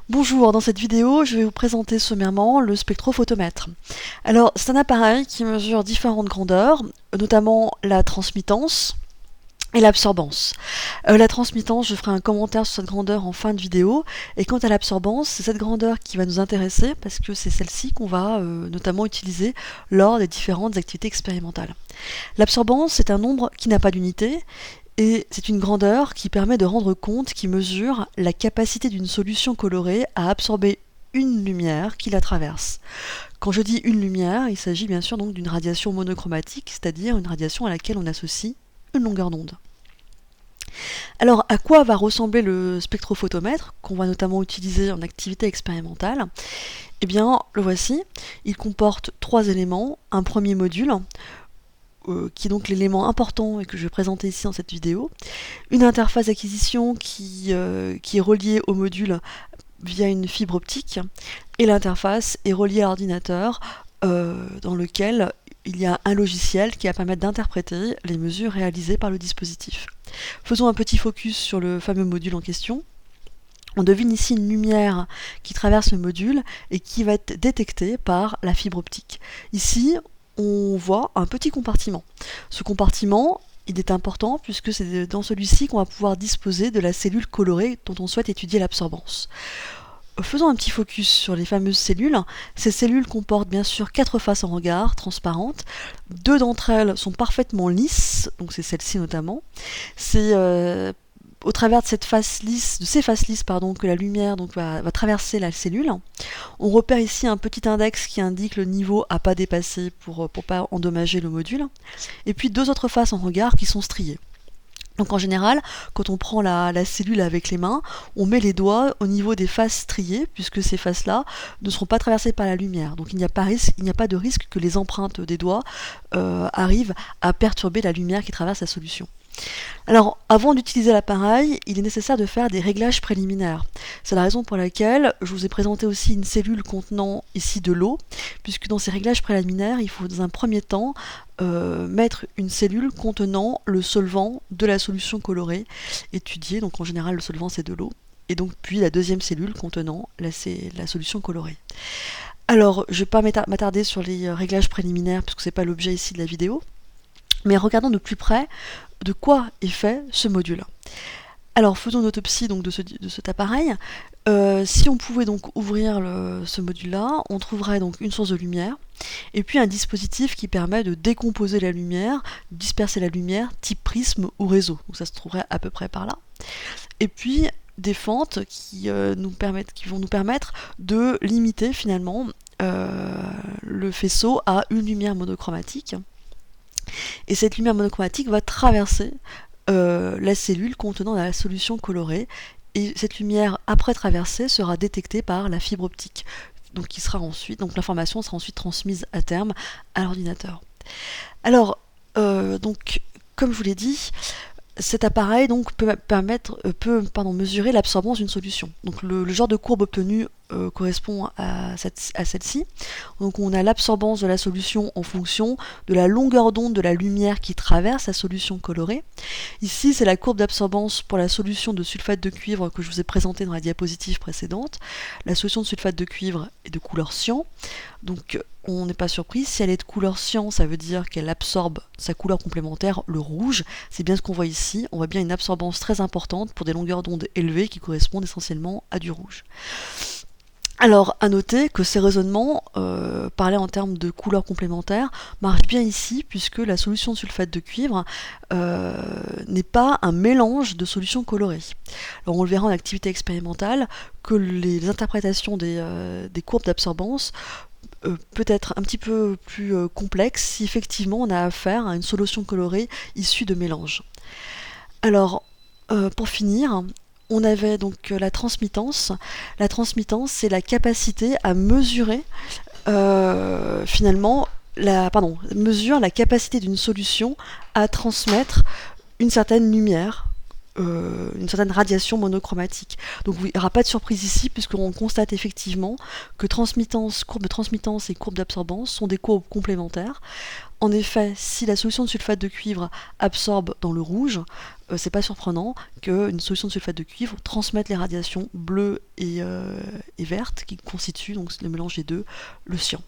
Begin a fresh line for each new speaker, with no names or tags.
Bonjour, dans cette vidéo, je vais vous présenter sommairement le spectrophotomètre. Alors, c'est un appareil qui mesure différentes grandeurs, notamment la transmittance et l'absorbance. La transmittance, je ferai un commentaire sur cette grandeur en fin de vidéo, et quant à l'absorbance, c'est cette grandeur qui va nous intéresser, parce que c'est celle-ci qu'on va notamment utiliser lors des différentes activités expérimentales. L'absorbance, c'est un nombre qui n'a pas d'unité, et c'est une grandeur qui permet de rendre compte, qui mesure la capacité d'une solution colorée à absorber une lumière qui la traverse. Quand je dis une lumière, il s'agit bien sûr donc d'une radiation monochromatique, c'est-à-dire une radiation à laquelle on associe une longueur d'onde. Alors, à quoi va ressembler le spectrophotomètre, qu'on va notamment utiliser en activité expérimentale? Eh bien, le voici. Il comporte 3 éléments. Un premier module, qui est donc l'élément important et que je vais présenter ici dans cette vidéo. Une interface d'acquisition qui est reliée au module via une fibre optique, et l'interface est reliée à l'ordinateur dans lequel il y a un logiciel qui va permettre d'interpréter les mesures réalisées par le dispositif. Faisons un petit focus sur le fameux module en question. On devine ici une lumière qui traverse le module et qui va être détectée par la fibre optique. Ici, on voit un petit compartiment. Ce compartiment, il est important puisque c'est dans celui-ci qu'on va pouvoir disposer de la cellule colorée dont on souhaite étudier l'absorbance. Faisons un petit focus sur les fameuses cellules. Ces cellules comportent bien sûr 4 faces en regard, transparentes. 2 d'entre elles sont parfaitement lisses, donc c'est celle-ci notamment. C'est au travers de ces faces lisses, que la lumière va traverser la cellule. On repère ici un petit index qui indique le niveau à pas dépasser pour pas endommager le module. Et puis 2 autres faces en regard qui sont striées. Donc en général, quand on prend la cellule avec les mains, on met les doigts au niveau des faces striées, puisque ces faces-là ne seront pas traversées par la lumière. Donc il n'y a pas de risque que les empreintes des doigts arrivent à perturber la lumière qui traverse la solution. Alors, avant d'utiliser l'appareil, il est nécessaire de faire des réglages préliminaires. C'est la raison pour laquelle je vous ai présenté aussi une cellule contenant ici de l'eau, puisque dans ces réglages préliminaires, il faut dans un premier temps mettre une cellule contenant le solvant de la solution colorée étudiée. Donc en général, le solvant c'est de l'eau. Et donc puis la deuxième cellule contenant la solution colorée. Alors, je ne vais pas m'attarder sur les réglages préliminaires, puisque ce n'est pas l'objet ici de la vidéo. Mais regardons de plus près de quoi est fait ce module. Alors faisons une autopsie donc, de cet appareil. Si on pouvait donc ouvrir ce module-là, on trouverait donc une source de lumière, et puis un dispositif qui permet de décomposer la lumière, disperser la lumière, type prisme ou réseau. Donc ça se trouverait à peu près par là. Et puis des fentes qui vont nous permettre de limiter finalement le faisceau à une lumière monochromatique. Et cette lumière monochromatique va traverser la cellule contenant la solution colorée, et cette lumière, après traversée, sera détectée par la fibre optique. Donc l'information sera ensuite transmise à terme à l'ordinateur. Alors, comme je vous l'ai dit, cet appareil donc, peut mesurer l'absorbance d'une solution. Donc le genre de courbe obtenue correspond à celle-ci. Donc on a l'absorbance de la solution en fonction de la longueur d'onde de la lumière qui traverse la solution colorée. Ici c'est la courbe d'absorbance pour la solution de sulfate de cuivre que je vous ai présentée dans la diapositive précédente. La solution de sulfate de cuivre est de couleur cyan. Donc on n'est pas surpris, si elle est de couleur cyan, ça veut dire qu'elle absorbe sa couleur complémentaire, le rouge. C'est bien ce qu'on voit ici, on voit bien une absorbance très importante pour des longueurs d'onde élevées qui correspondent essentiellement à du rouge. Alors, à noter que ces raisonnements, parlés en termes de couleurs complémentaires, marchent bien ici, puisque la solution de sulfate de cuivre n'est pas un mélange de solutions colorées. Alors, on le verra en activité expérimentale, que les interprétations des courbes d'absorbance peut être un petit peu plus complexe si effectivement on a affaire à une solution colorée issue de mélange. Alors, pour finir, on avait donc la transmittance. La transmittance, c'est la capacité à mesurer mesure la capacité d'une solution à transmettre une certaine lumière une certaine radiation monochromatique. Donc il n'y aura pas de surprise ici, puisqu'on constate effectivement que courbe de transmittance et courbe d'absorbance sont des courbes complémentaires. En effet, si la solution de sulfate de cuivre absorbe dans le rouge, c'est pas surprenant qu'une solution de sulfate de cuivre transmette les radiations bleues et vertes qui constituent donc le mélange des deux, le cyan.